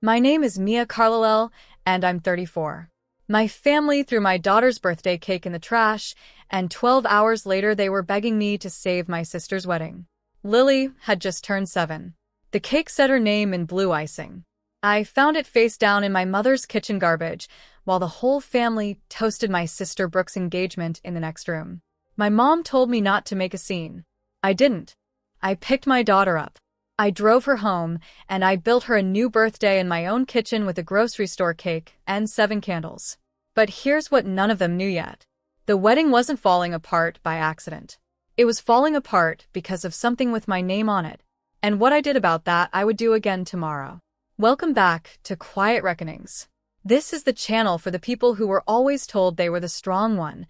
My name is Mia Carlalel, and I'm 34. My family threw my daughter's birthday cake in the trash, and 12 hours later they were begging me to save my sister's wedding. Lily had just turned 7. The cake said her name in blue icing. I found it face down in my mother's kitchen garbage, while the whole family toasted my sister Brooke's engagement in the next room. My mom told me not to make a scene. I didn't. I picked my daughter up. I drove her home, and I built her a new birthday in my own kitchen with a grocery store cake and 7 candles. But here's what none of them knew yet. The wedding wasn't falling apart by accident. It was falling apart because of something with my name on it. And what I did about that, I would do again tomorrow. Welcome back to Quiet Reckonings. This is the channel for the people who were always told they were the strong one,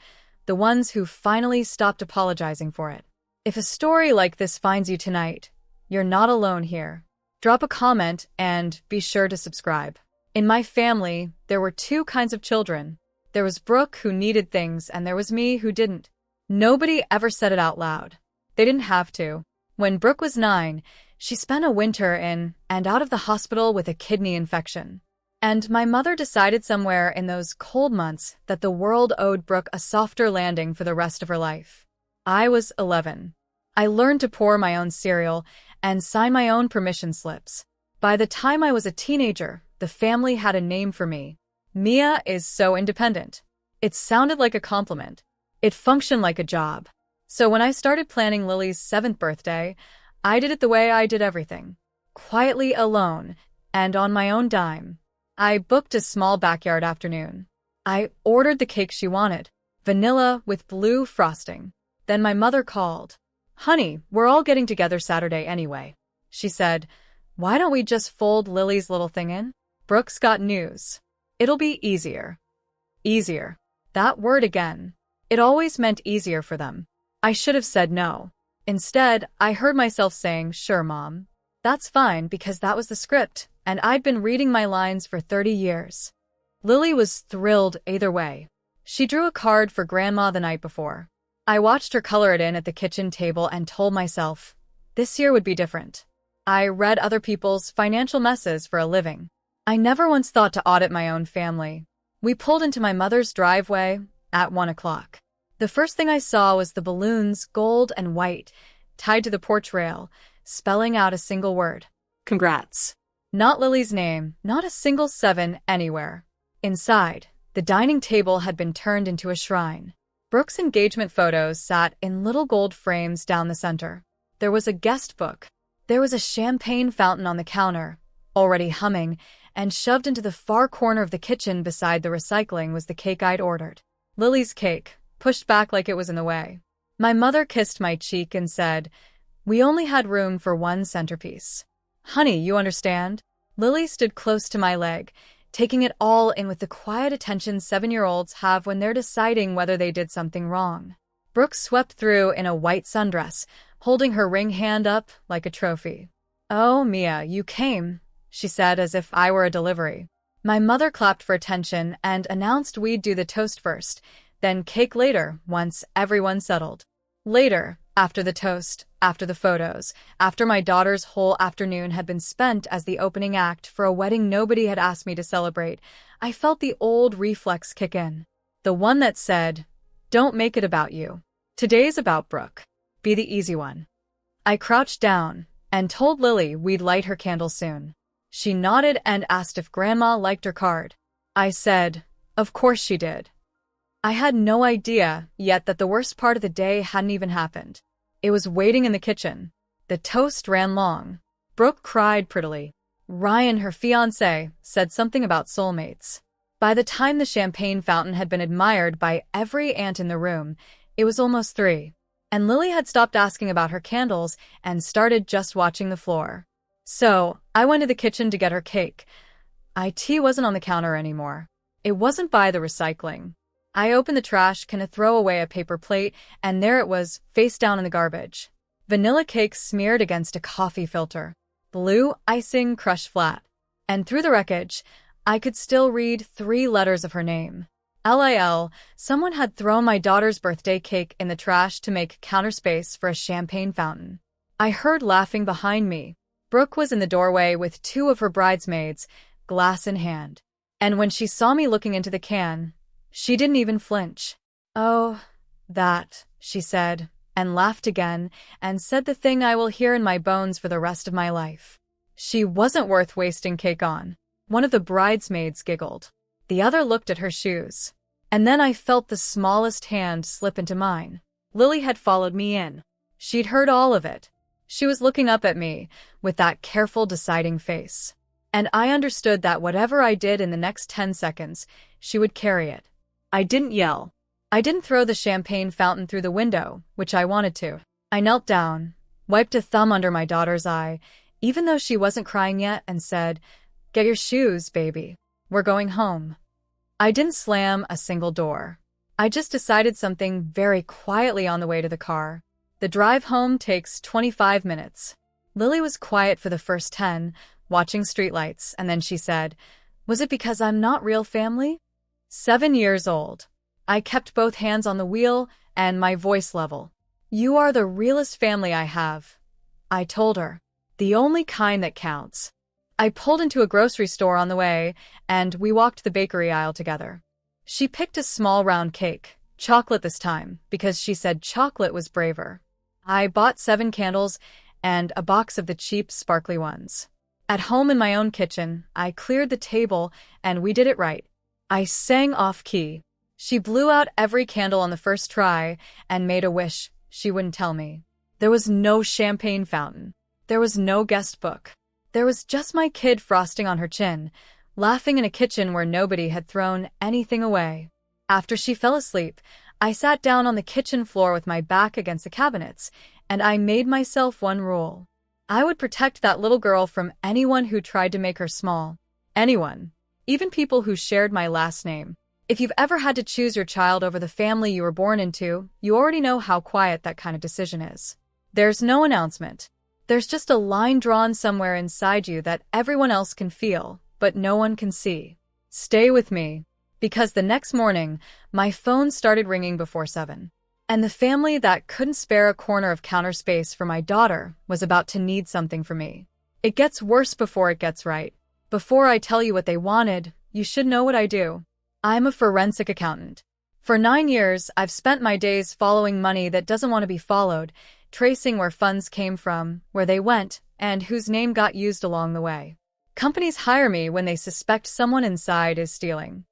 the ones who finally stopped apologizing for it. If a story like this finds you tonight, you're not alone here. Drop a comment and be sure to subscribe. In my family, there were 2 kinds of children. There was Brooke, who needed things, and there was me, who didn't. Nobody ever said it out loud. They didn't have to. When Brooke was 9, she spent a winter in and out of the hospital with a kidney infection. And my mother decided somewhere in those cold months that the world owed Brooke a softer landing for the rest of her life. I was 11. I learned to pour my own cereal and sign my own permission slips. By the time I was a teenager, the family had a name for me. Mia is so independent. It sounded like a compliment. It functioned like a job. So when I started planning Lily's 7th birthday, I did it the way I did everything. Quietly, alone, and on my own dime. I booked a small backyard afternoon. I ordered the cake she wanted, vanilla with blue frosting. Then my mother called. "Honey, we're all getting together Saturday anyway." She said, "Why don't we just fold Lily's little thing in? Brooke's got news. It'll be easier." Easier. That word again. It always meant easier for them. I should have said no. Instead, I heard myself saying, "Sure, Mom. That's fine," because that was the script, and I'd been reading my lines for 30 years. Lily was thrilled either way. She drew a card for Grandma the night before. I watched her color it in at the kitchen table and told myself, this year would be different. I read other people's financial messes for a living. I never once thought to audit my own family. We pulled into my mother's driveway at 1 o'clock. The first thing I saw was the balloons, gold and white, tied to the porch rail, spelling out a single word. Congrats. Not Lily's name, not a single 7 anywhere. Inside, the dining table had been turned into a shrine. Brooke's engagement photos sat in little gold frames down the center. There was a guest book. There was a champagne fountain on the counter, already humming, and shoved into the far corner of the kitchen beside the recycling was the cake I'd ordered. Lily's cake, pushed back like it was in the way. My mother kissed my cheek and said, "We only had room for 1 centerpiece. Honey, you understand?" Lily stood close to my leg, taking it all in with the quiet attention 7-year-olds have when they're deciding whether they did something wrong. Brooke swept through in a white sundress, holding her ring hand up like a trophy. "Oh, Mia, you came," she said as if I were a delivery. My mother clapped for attention and announced we'd do the toast first, then cake later, once everyone settled. Later, after the toast, after the photos, after my daughter's whole afternoon had been spent as the opening act for a wedding nobody had asked me to celebrate, I felt the old reflex kick in. The one that said, "Don't make it about you. Today's about Brooke. Be the easy one." I crouched down and told Lily we'd light her candle soon. She nodded and asked if Grandma liked her card. I said, of course she did. I had no idea yet that the worst part of the day hadn't even happened. It was waiting in the kitchen. The toast ran long. Brooke cried prettily. Ryan, her fiancé, said something about soulmates. By the time the champagne fountain had been admired by every aunt in the room, it was almost 3. And Lily had stopped asking about her candles and started just watching the floor. So, I went to the kitchen to get her cake. It wasn't on the counter anymore. It wasn't by the recycling. I opened the trash can to throw away a paper plate, and there it was, face down in the garbage. Vanilla cake smeared against a coffee filter. Blue icing crushed flat. And through the wreckage, I could still read 3 letters of her name. LIL, someone had thrown my daughter's birthday cake in the trash to make counter space for a champagne fountain. I heard laughing behind me. Brooke was in the doorway with 2 of her bridesmaids, glass in hand. And when she saw me looking into the can, she didn't even flinch. "Oh, that," she said, and laughed again, and said the thing I will hear in my bones for the rest of my life. She wasn't worth wasting cake on. One of the bridesmaids giggled. The other looked at her shoes. And then I felt the smallest hand slip into mine. Lily had followed me in. She'd heard all of it. She was looking up at me with that careful, deciding face. And I understood that whatever I did in the next 10 seconds, she would carry it. I didn't yell. I didn't throw the champagne fountain through the window, which I wanted to. I knelt down, wiped a thumb under my daughter's eye, even though she wasn't crying yet, and said, "Get your shoes, baby. We're going home." I didn't slam a single door. I just decided something very quietly on the way to the car. The drive home takes 25 minutes. Lily was quiet for the first 10, watching streetlights, and then she said, "Was it because I'm not real family?" 7 years old. I kept both hands on the wheel and my voice level. "You are the realest family I have," I told her. "The only kind that counts." I pulled into a grocery store on the way, and we walked the bakery aisle together. She picked a small round cake, chocolate this time, because she said chocolate was braver. I bought 7 candles and a box of the cheap, sparkly ones. At home in my own kitchen, I cleared the table, and we did it right. I sang off-key. She blew out every candle on the first try and made a wish she wouldn't tell me. There was no champagne fountain. There was no guest book. There was just my kid frosting on her chin, laughing in a kitchen where nobody had thrown anything away. After she fell asleep, I sat down on the kitchen floor with my back against the cabinets, and I made myself one rule. I would protect that little girl from anyone who tried to make her small. Anyone. Even people who shared my last name. If you've ever had to choose your child over the family you were born into, you already know how quiet that kind of decision is. There's no announcement. There's just a line drawn somewhere inside you that everyone else can feel, but no one can see. Stay with me. Because the next morning, my phone started ringing before 7. And the family that couldn't spare a corner of counter space for my daughter was about to need something from me. It gets worse before it gets right. Before I tell you what they wanted, you should know what I do. I'm a forensic accountant. For 9 years, I've spent my days following money that doesn't want to be followed, tracing where funds came from, where they went, and whose name got used along the way. Companies hire me when they suspect someone inside is stealing.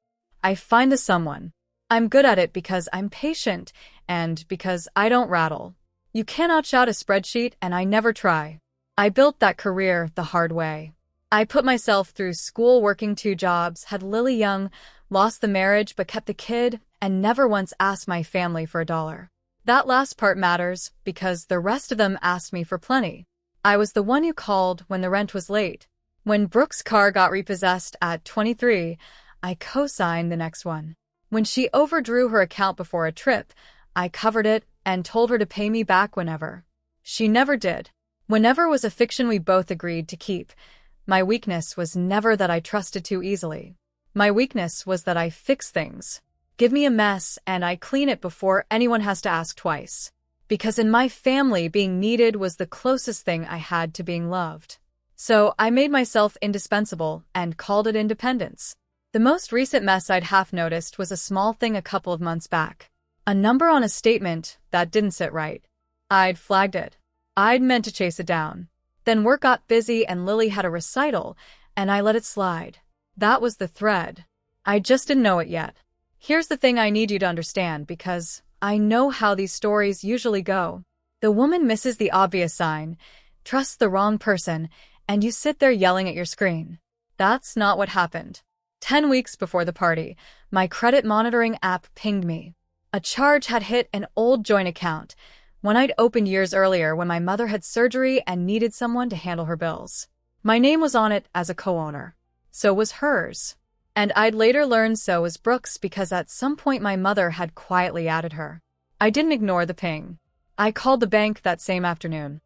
I find the someone. I'm good at it because I'm patient and because I don't rattle. You can't outshout a spreadsheet, and I never try. I built that career the hard way. I put myself through school working 2 jobs, had Lily young, lost the marriage but kept the kid, and never once asked my family for $1. That last part matters because the rest of them asked me for plenty. I was the one who called when the rent was late. When Brooke's car got repossessed at 23, I co-signed the next one. When she overdrew her account before a trip, I covered it and told her to pay me back whenever. She never did. Whenever was a fiction we both agreed to keep. My weakness was never that I trusted too easily. My weakness was that I fix things. Give me a mess and I clean it before anyone has to ask twice. Because in my family, being needed was the closest thing I had to being loved. So I made myself indispensable and called it independence. The most recent mess I'd half noticed was a small thing a couple of months back. A number on a statement that didn't sit right. I'd flagged it. I'd meant to chase it down. Then work got busy and Lily had a recital, and I let it slide. That was the thread. I just didn't know it yet. Here's the thing I need you to understand because I know how these stories usually go. The woman misses the obvious sign, trusts the wrong person, and you sit there yelling at your screen. That's not what happened. 10 weeks before the party, my credit monitoring app pinged me. A charge had hit an old joint account, one I'd opened years earlier when my mother had surgery and needed someone to handle her bills. My name was on it as a co-owner. So was hers. And I'd later learned so was Brooke's because at some point my mother had quietly added her. I didn't ignore the ping. I called the bank that same afternoon.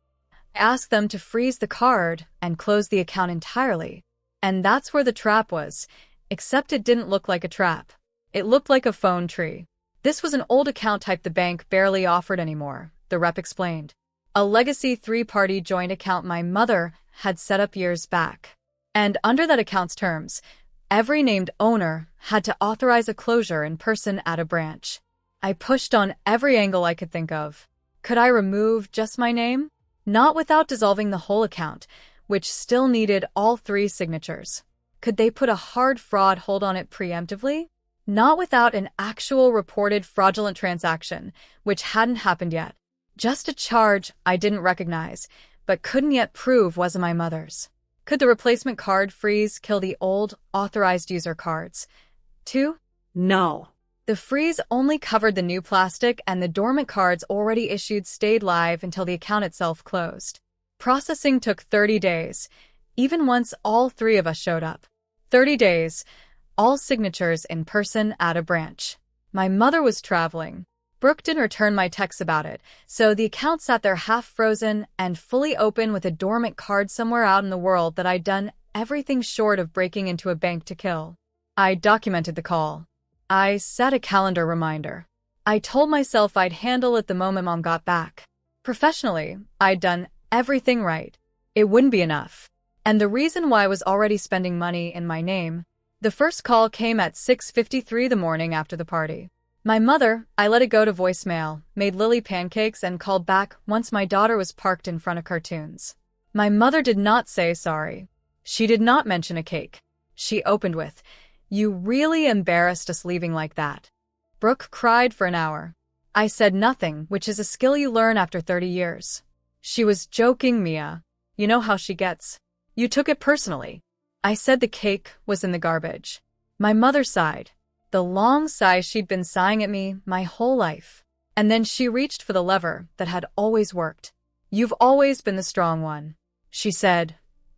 I asked them to freeze the card and close the account entirely. And that's where the trap was, except it didn't look like a trap. It looked like a phone tree. This was an old account type the bank barely offered anymore, the rep explained. A legacy 3-party joint account my mother had set up years back. And under that account's terms, every named owner had to authorize a closure in person at a branch. I pushed on every angle I could think of. Could I remove just my name? Not without dissolving the whole account, which still needed all 3 signatures. Could they put a hard fraud hold on it preemptively? Not without an actual reported fraudulent transaction, which hadn't happened yet. Just a charge I didn't recognize, but couldn't yet prove wasn't my mother's. Could the replacement card freeze kill the old, authorized user cards? 2. No. The freeze only covered the new plastic, and the dormant cards already issued stayed live until the account itself closed. Processing took 30 days, even once all 3 of us showed up. 30 days, all signatures in person at a branch. My mother was traveling. Brooke didn't return my texts about it, so the account sat there half frozen and fully open with a dormant card somewhere out in the world that I'd done everything short of breaking into a bank to kill. I documented the call. I set a calendar reminder. I told myself I'd handle it the moment Mom got back. Professionally, I'd done everything right. It wouldn't be enough. And the reason why I was already spending money in my name. The first call came at 6:53 the morning after the party. My mother, I let it go to voicemail, made Lily pancakes, and called back once my daughter was parked in front of cartoons. My mother did not say sorry. She did not mention a cake. She opened with, "You really embarrassed us leaving like that." Brooke cried for an hour. I said nothing, which is a skill you learn after 30 years. She was joking, Mia. You know how she gets. You took it personally. I said the cake was in the garbage. My mother sighed. The long sigh she'd been sighing at me my whole life. And then she reached for the lever that had always worked. "You've always been the strong one," she said.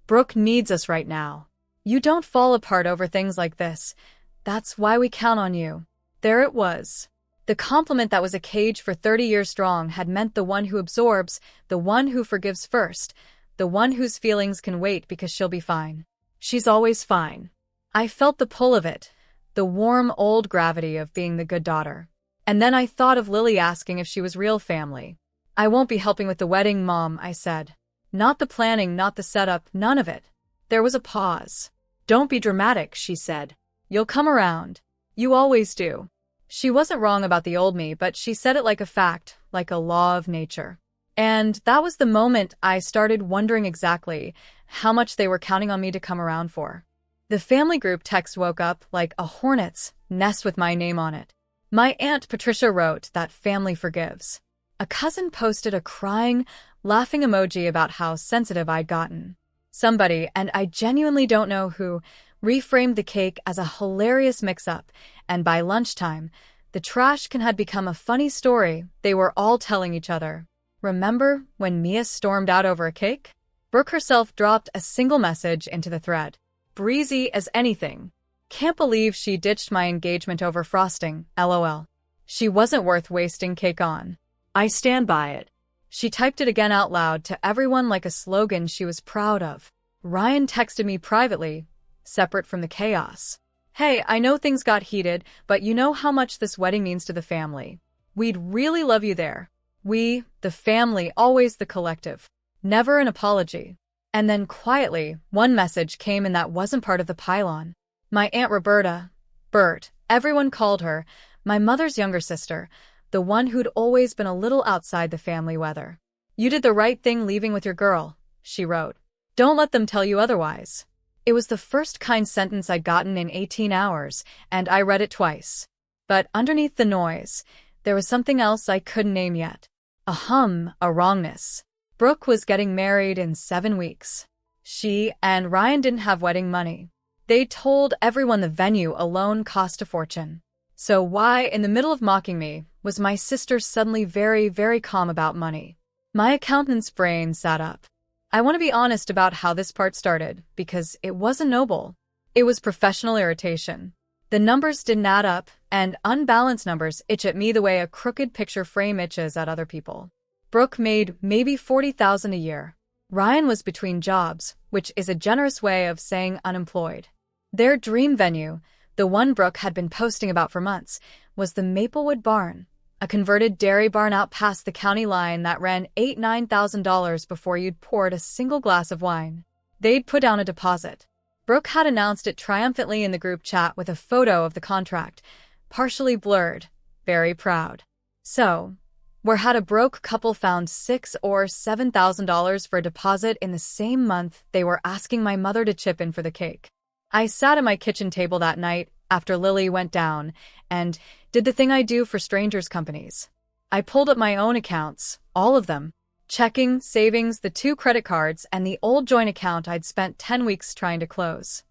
"Brooke needs us right now. You don't fall apart over things like this. That's why we count on you." There it was. The compliment that was a cage for 30 years strong had meant the one who absorbs, the one who forgives first, the one whose feelings can wait because she'll be fine. She's always fine. I felt the pull of it. The warm, old gravity of being the good daughter. And then I thought of Lily asking if she was real family. "I won't be helping with the wedding, Mom," I said. "Not the planning, not the setup, none of it." There was a pause. "Don't be dramatic," she said. "You'll come around. You always do." She wasn't wrong about the old me, but she said it like a fact, like a law of nature. And that was the moment I started wondering exactly how much they were counting on me to come around for. The family group text woke up like a hornet's nest with my name on it. My Aunt Patricia wrote that family forgives. A cousin posted a crying, laughing emoji about how sensitive I'd gotten. Somebody, and I genuinely don't know who, reframed the cake as a hilarious mix-up, and by lunchtime, the trash can had become a funny story they were all telling each other. "Remember when Mia stormed out over a cake?" Brooke herself dropped a single message into the thread. "Breezy as anything. Can't believe she ditched my engagement over frosting, lol. She wasn't worth wasting cake on. I stand by it." She typed it again out loud to everyone like a slogan she was proud of. Ryan texted me privately, separate from the chaos. "Hey, I know things got heated, but you know how much this wedding means to the family. We'd really love you there. We, the family, always the collective. Never an apology." And then quietly, one message came and that wasn't part of the pylon. My Aunt Roberta, Bert, everyone called her, my mother's younger sister, the one who'd always been a little outside the family weather. "You did the right thing leaving with your girl," she wrote. "Don't let them tell you otherwise." It was the first kind sentence I'd gotten in 18 hours, and I read it twice. But underneath the noise, there was something else I couldn't name yet. A hum, a wrongness. Brooke was getting married in 7 weeks. She and Ryan didn't have wedding money. They told everyone the venue alone cost a fortune. So why, in the middle of mocking me, was my sister suddenly very, very calm about money? My accountant's brain sat up. I want to be honest about how this part started, because it wasn't noble. It was professional irritation. The numbers didn't add up, and unbalanced numbers itch at me the way a crooked picture frame itches at other people. Brooke made maybe $40,000 a year. Ryan was between jobs, which is a generous way of saying unemployed. Their dream venue, the one Brooke had been posting about for months, was the Maplewood Barn, a converted dairy barn out past the county line that ran $8,000–9,000 before you'd poured a single glass of wine. They'd put down a deposit. Brooke had announced it triumphantly in the group chat with a photo of the contract, partially blurred, very proud. So, where had a broke couple found $6,000 or $7,000 for a deposit in the same month they were asking my mother to chip in for the cake? I sat at my kitchen table that night after Lily went down and did the thing I do for strangers' companies. I pulled up my own accounts, all of them. Checking, savings, the 2 credit cards, and the old joint account I'd spent 10 weeks trying to close.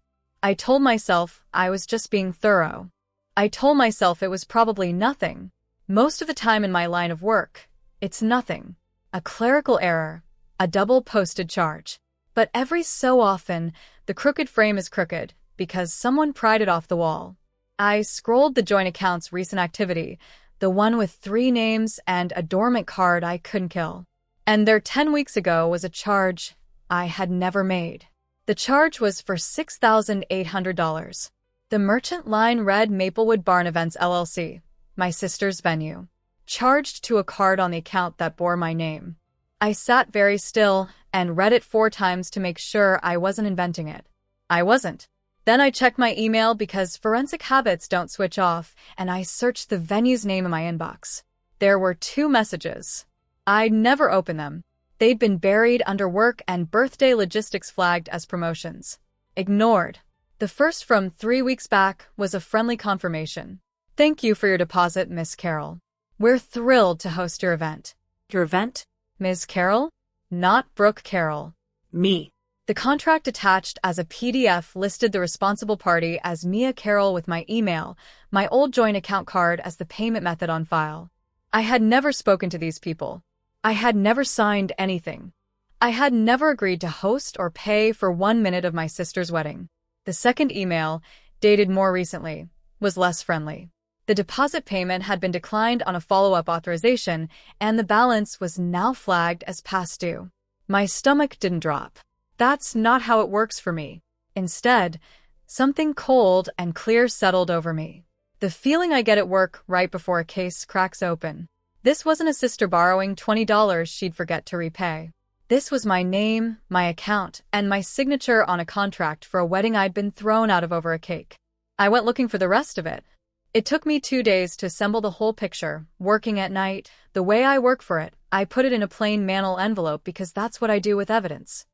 I told myself I was just being thorough. I told myself it was probably nothing. Most of the time in my line of work, it's nothing. A clerical error, a double posted charge. But every so often, the crooked frame is crooked because someone pried it off the wall. I scrolled the joint account's recent activity, the one with 3 names and a dormant card I couldn't kill. And there 10 weeks ago was a charge I had never made. The charge was for $6,800. The merchant line read Maplewood Barn Events LLC, my sister's venue, charged to a card on the account that bore my name. I sat very still and read it 4 times to make sure I wasn't inventing it. I wasn't. Then I checked my email because forensic habits don't switch off, and I searched the venue's name in my inbox. There were 2 messages. I'd never opened them. They'd been buried under work and birthday logistics flagged as promotions. Ignored. The first from 3 weeks back was a friendly confirmation. Thank you for your deposit, Miss Carroll. We're thrilled to host your event. Your event? Ms. Carroll? Not Brooke Carroll. Me. The contract attached as a PDF listed the responsible party as Mia Carroll with my email, my old joint account card as the payment method on file. I had never spoken to these people. I had never signed anything. I had never agreed to host or pay for 1 minute of my sister's wedding. The second email, dated more recently, was less friendly. The deposit payment had been declined on a follow-up authorization, and the balance was now flagged as past due. My stomach didn't drop. That's not how it works for me. Instead, something cold and clear settled over me. The feeling I get at work right before a case cracks open. This wasn't a sister borrowing $20 she'd forget to repay. This was my name, my account, and my signature on a contract for a wedding I'd been thrown out of over a cake. I went looking for the rest of it. It took me 2 days to assemble the whole picture, working at night. The way I work for it, I put it in a plain manila envelope because that's what I do with evidence.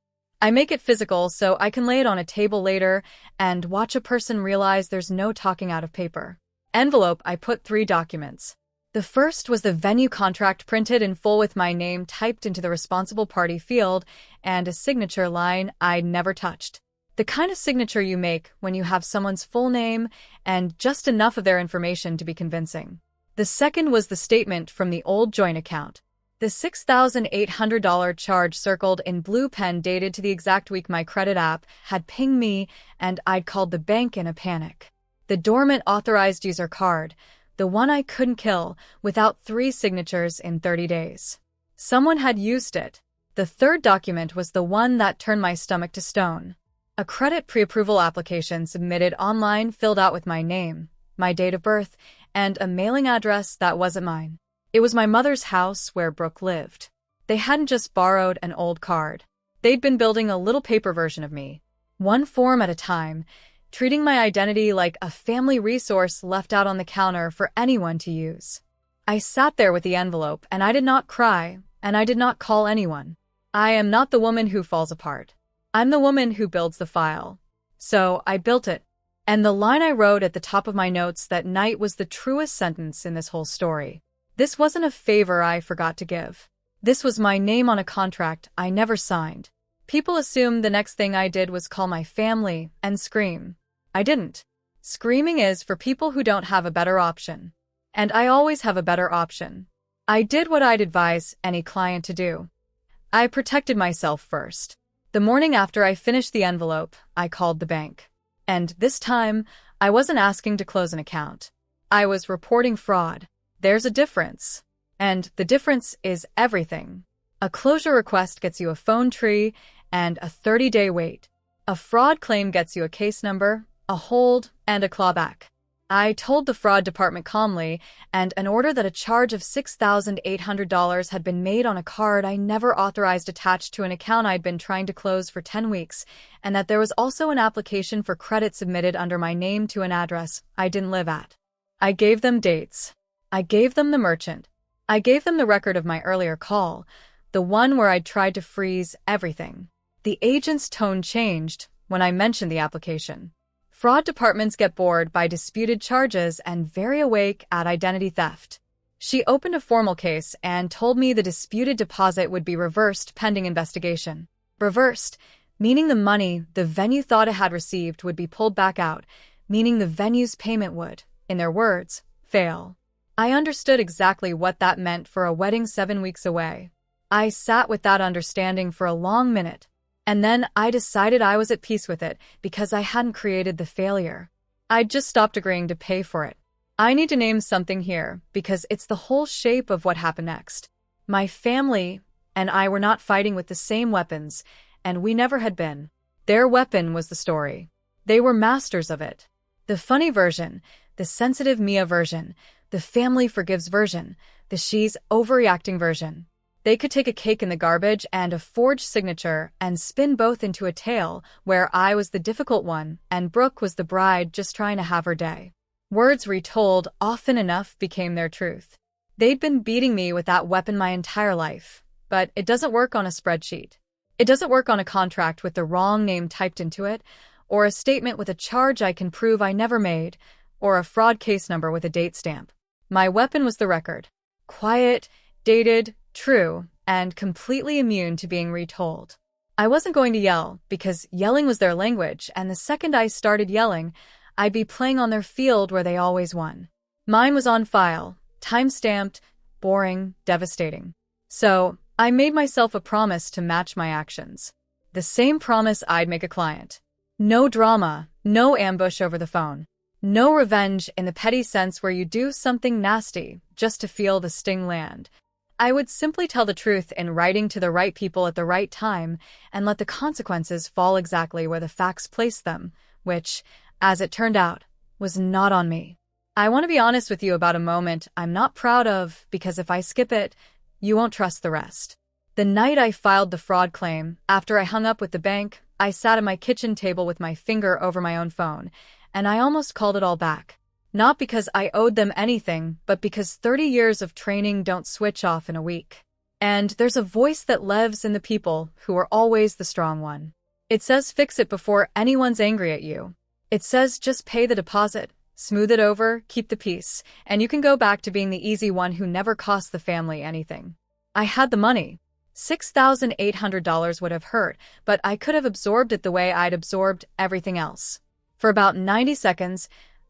I make it physical so I can lay it on a table later and watch a person realize there's no talking out of paper. Envelope, I put 3 documents. The first was the venue contract printed in full with my name typed into the responsible party field and a signature line I'd never touched. The kind of signature you make when you have someone's full name and just enough of their information to be convincing. The second was the statement from the old joint account. The $6,800 charge circled in blue pen dated to the exact week my credit app had pinged me and I'd called the bank in a panic. The dormant authorized user card, the one I couldn't kill, without 3 signatures in 30 days. Someone had used it. The third document was the one that turned my stomach to stone. A credit pre-approval application submitted online filled out with my name, my date of birth, and a mailing address that wasn't mine. It was my mother's house where Brooke lived. They hadn't just borrowed an old card. They'd been building a little paper version of me, one form at a time, treating my identity like a family resource left out on the counter for anyone to use. I sat there with the envelope, and I did not cry, and I did not call anyone. I am not the woman who falls apart. I'm the woman who builds the file. So I built it. And the line I wrote at the top of my notes that night was the truest sentence in this whole story. This wasn't a favor I forgot to give. This was my name on a contract I never signed. People assumed the next thing I did was call my family and scream. I didn't. Screaming is for people who don't have a better option. And I always have a better option. I did what I'd advise any client to do. I protected myself first. The morning after I finished the envelope, I called the bank. And this time, I wasn't asking to close an account. I was reporting fraud. There's a difference. And the difference is everything. A closure request gets you a phone tree and a 30-day wait. A fraud claim gets you a case number, a hold, and a clawback. I told the fraud department calmly, and an order that a charge of $6,800 had been made on a card I never authorized attached to an account I'd been trying to close for 10 weeks, and that there was also an application for credit submitted under my name to an address I didn't live at. I gave them dates. I gave them the merchant. I gave them the record of my earlier call, the one where I'd tried to freeze everything. The agent's tone changed when I mentioned the application. Fraud departments get bored by disputed charges and very awake at identity theft. She opened a formal case and told me the disputed deposit would be reversed pending investigation. Reversed, meaning the money the venue thought it had received would be pulled back out, meaning the venue's payment would, in their words, fail. I understood exactly what that meant for a wedding 7 weeks away. I sat with that understanding for a long minute. And then I decided I was at peace with it because I hadn't created the failure. I'd just stopped agreeing to pay for it. I need to name something here because it's the whole shape of what happened next. My family and I were not fighting with the same weapons, and we never had been. Their weapon was the story. They were masters of it. The funny version, the sensitive Mia version, the family forgives version, the she's overreacting version. They could take a cake in the garbage and a forged signature and spin both into a tale where I was the difficult one and Brooke was the bride just trying to have her day. Words retold often enough became their truth. They'd been beating me with that weapon my entire life, but it doesn't work on a spreadsheet. It doesn't work on a contract with the wrong name typed into it, or a statement with a charge I can prove I never made, or a fraud case number with a date stamp. My weapon was the record. Quiet, dated, true, and completely immune to being retold. I wasn't going to yell, because yelling was their language, and the second I started yelling, I'd be playing on their field where they always won. Mine was on file, time-stamped, boring, devastating. So, I made myself a promise to match my actions. The same promise I'd make a client. No drama, no ambush over the phone. No revenge in the petty sense where you do something nasty just to feel the sting land. I would simply tell the truth in writing to the right people at the right time and let the consequences fall exactly where the facts placed them, which, as it turned out, was not on me. I want to be honest with you about a moment I'm not proud of because if I skip it, you won't trust the rest. The night I filed the fraud claim, after I hung up with the bank, I sat at my kitchen table with my finger over my own phone, and I almost called it all back. Not because I owed them anything, but because 30 years of training don't switch off in a week. And there's a voice that lives in the people who are always the strong one. It says fix it before anyone's angry at you. It says just pay the deposit, smooth it over, keep the peace, and you can go back to being the easy one who never cost the family anything. I had the money. $6,800 would have hurt, but I could have absorbed it the way I'd absorbed everything else. For about 90 seconds,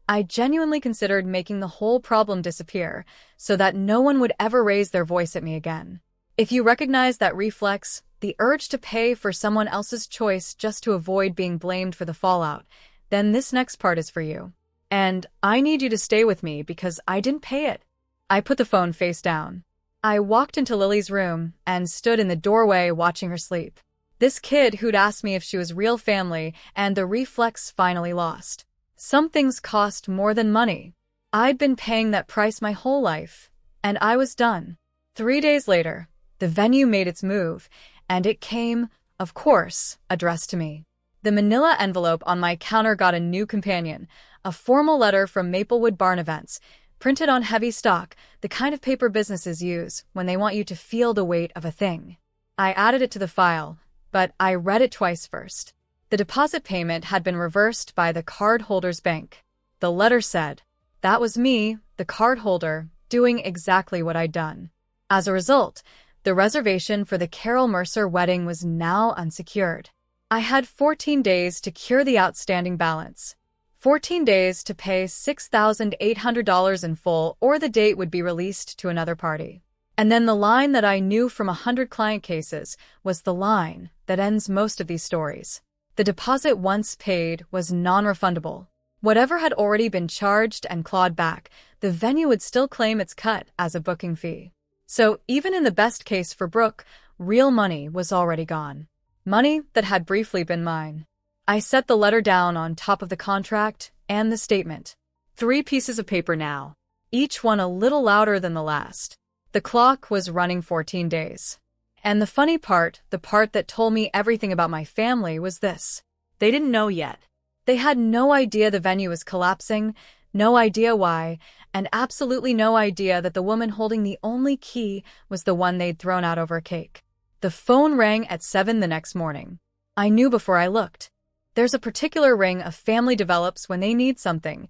I genuinely considered making the whole problem disappear so that no one would ever raise their voice at me again. If you recognize that reflex, the urge to pay for someone else's choice just to avoid being blamed for the fallout, then this next part is for you. And I need you to stay with me because I didn't pay it. I put the phone face down. I walked into Lily's room and stood in the doorway watching her sleep. This kid who'd asked me if she was real family, and the reflex finally lost. Some things cost more than money. I'd been paying that price my whole life, and I was done. 3 days later, the venue made its move, and it came, of course, addressed to me. The manila envelope on my counter got a new companion, a formal letter from Maplewood Barn Events, printed on heavy stock, the kind of paper businesses use when they want you to feel the weight of a thing. I added it to the file, but I read it twice first. The deposit payment had been reversed by the cardholder's bank. The letter said, that was me, the cardholder, doing exactly what I'd done. As a result, the reservation for the Carol Mercer wedding was now unsecured. I had 14 days to cure the outstanding balance. 14 days to pay $6,800 in full, or the date would be released to another party. And then the line that I knew from 100 client cases was the line that ends most of these stories. The deposit once paid was non-refundable. Whatever had already been charged and clawed back, the venue would still claim its cut as a booking fee. So even in the best case for Brooke, real money was already gone. Money that had briefly been mine. I set the letter down on top of the contract and the statement. 3 pieces of paper now, each one a little louder than the last. The clock was running 14 days. And the funny part, the part that told me everything about my family, was this. They didn't know yet. They had no idea the venue was collapsing, no idea why, and absolutely no idea that the woman holding the only key was the one they'd thrown out over a cake. The phone rang at 7 the next morning. I knew before I looked. There's a particular ring a family develops when they need something,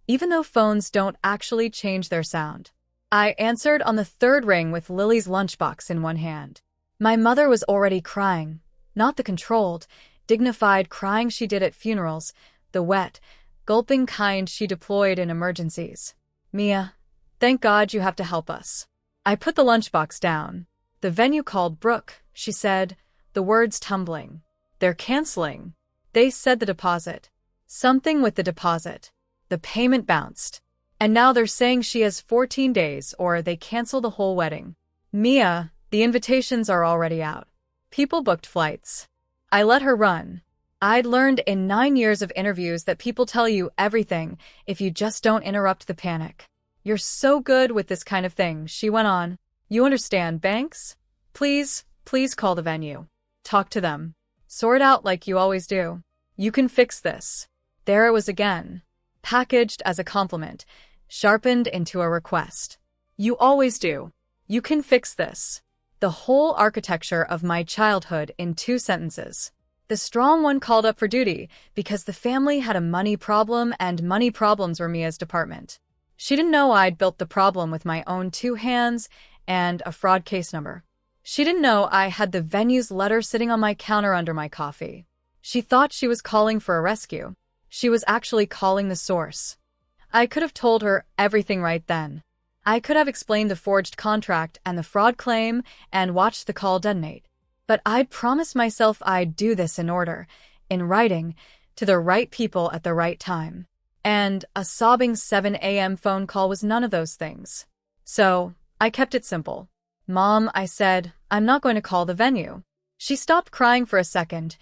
even though phones don't actually change their sound. I answered on the third ring with Lily's lunchbox in one hand. My mother was already crying, not the controlled, dignified crying she did at funerals, the wet, gulping kind she deployed in emergencies. Mia, thank God you have to help us. I put the lunchbox down. The venue called Brooke, she said, the words tumbling. They're canceling. They said the deposit. Something with the deposit. The payment bounced. And now they're saying she has 14 days or they cancel the whole wedding. Mia, the invitations are already out. People booked flights. I let her run. I'd learned in 9 years of interviews that people tell you everything if you just don't interrupt the panic. You're so good with this kind of thing, she went on. You understand, banks? Please call the venue. Talk to them. Sort out like you always do. You can fix this. There it was again. Packaged as a compliment, sharpened into a request. You always do. You can fix this. The whole architecture of my childhood in 2 sentences. The strong one called up for duty because the family had a money problem and money problems were Mia's department. She didn't know I'd built the problem with my own 2 hands and a fraud case number. She didn't know I had the venue's letter sitting on my counter under my coffee. She thought she was calling for a rescue. She was actually calling the source. I could have told her everything right then. I could have explained the forged contract and the fraud claim and watched the call detonate. But I'd promised myself I'd do this in order, in writing, to the right people at the right time. And a sobbing 7 a.m. phone call was none of those things. So, I kept it simple. Mom, I said, I'm not going to call the venue. She stopped crying for a second,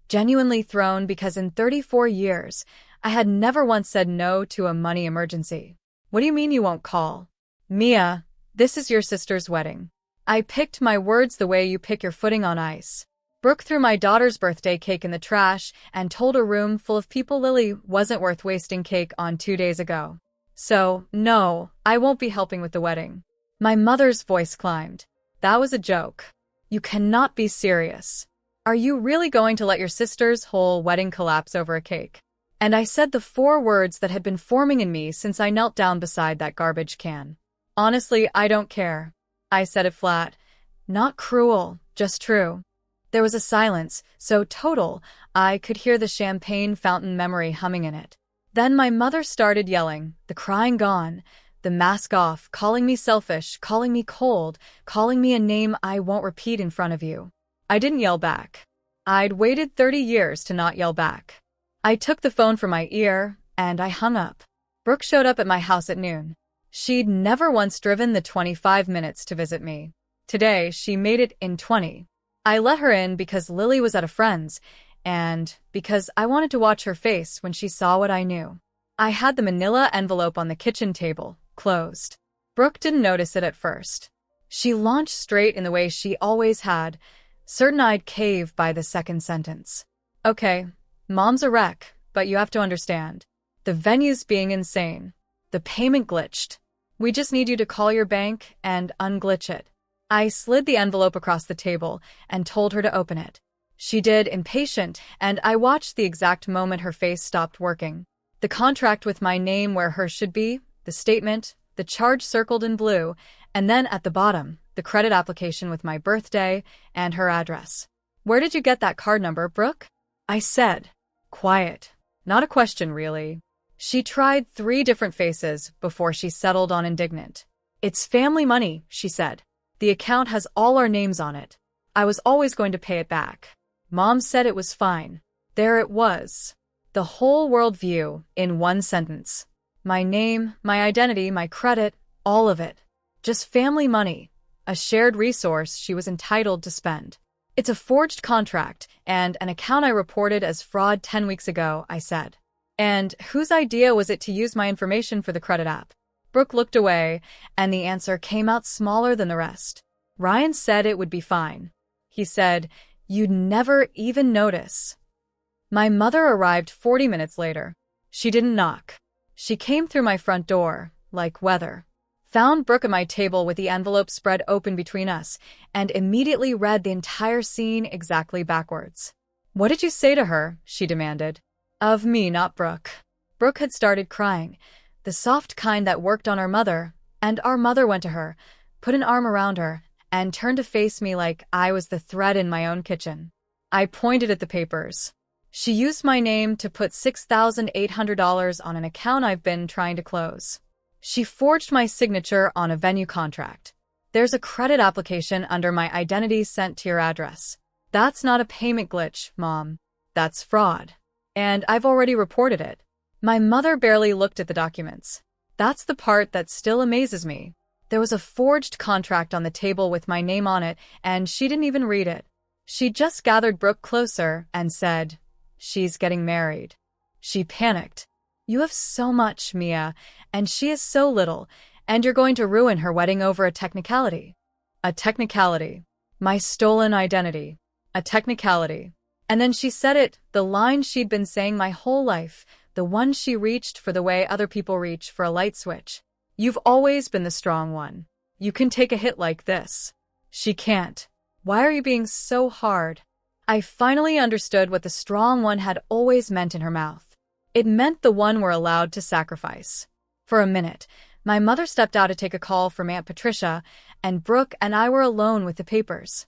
genuinely thrown because in 34 years, I had never once said no to a money emergency. What do you mean you won't call? Mia, this is your sister's wedding. I picked my words the way you pick your footing on ice. Brooke threw my daughter's birthday cake in the trash and told a room full of people Lily wasn't worth wasting cake on 2 days ago. So, no, I won't be helping with the wedding. My mother's voice climbed. That was a joke. You cannot be serious. Are you really going to let your sister's whole wedding collapse over a cake? And I said the 4 words that had been forming in me since I knelt down beside that garbage can. Honestly, I don't care. I said it flat. Not cruel, just true. There was a silence, so total, I could hear the champagne fountain memory humming in it. Then my mother started yelling, the crying gone, the mask off, calling me selfish, calling me cold, calling me a name I won't repeat in front of you. I didn't yell back. I'd waited 30 years to not yell back. I took the phone from my ear, and I hung up. Brooke showed up at my house at noon. She'd never once driven the 25 minutes to visit me. Today, she made it in 20. I let her in because Lily was at a friend's, and because I wanted to watch her face when she saw what I knew. I had the manila envelope on the kitchen table, closed. Brooke didn't notice it at first. She launched straight in the way she always had, certain I'd cave by the second sentence. Okay, Mom's a wreck, but you have to understand. The venue's being insane. The payment glitched. We just need you to call your bank and unglitch it. I slid the envelope across the table and told her to open it. She did, impatient, and I watched the exact moment her face stopped working. The contract with my name where hers should be, the statement, the charge circled in blue, and then at the bottom, the credit application with my birthday and her address. Where did you get that card number, Brooke? I said. Quiet. Not a question, really. She tried 3 different faces before she settled on indignant. It's family money, she said. The account has all our names on it. I was always going to pay it back. Mom said it was fine. There it was. The whole world view in 1 sentence. My name, my identity, my credit, all of it. Just family money. A shared resource she was entitled to spend. It's a forged contract and an account I reported as fraud 10 weeks ago, I said. And whose idea was it to use my information for the credit app? Brooke looked away, and the answer came out smaller than the rest. Ryan said it would be fine. He said, "You'd never even notice." My mother arrived 40 minutes later. She didn't knock. She came through my front door, like weather. Found Brooke at my table with the envelope spread open between us, and immediately read the entire scene exactly backwards. "What did you say to her?" she demanded. Of me, not Brooke. Brooke had started crying, the soft kind that worked on our mother, and our mother went to her, put an arm around her, and turned to face me like I was the thread in my own kitchen. I pointed at the papers. She used my name to put $6,800 on an account I've been trying to close. She forged my signature on a venue contract. There's a credit application under my identity sent to your address. That's not a payment glitch, Mom. That's fraud. And I've already reported it. My mother barely looked at the documents. That's the part that still amazes me. There was a forged contract on the table with my name on it, and she didn't even read it. She just gathered Brooke closer and said, "She's getting married." She panicked. "You have so much, Mia, and she is so little, and you're going to ruin her wedding over a technicality." A technicality. My stolen identity. A technicality. And then she said it, the line she'd been saying my whole life, the one she reached for the way other people reach for a light switch. "You've always been the strong one. You can take a hit like this." She can't. Why are you being so hard? I finally understood what the strong one had always meant in her mouth. It meant the one we're allowed to sacrifice. For a minute, my mother stepped out to take a call from Aunt Patricia, and Brooke and I were alone with the papers.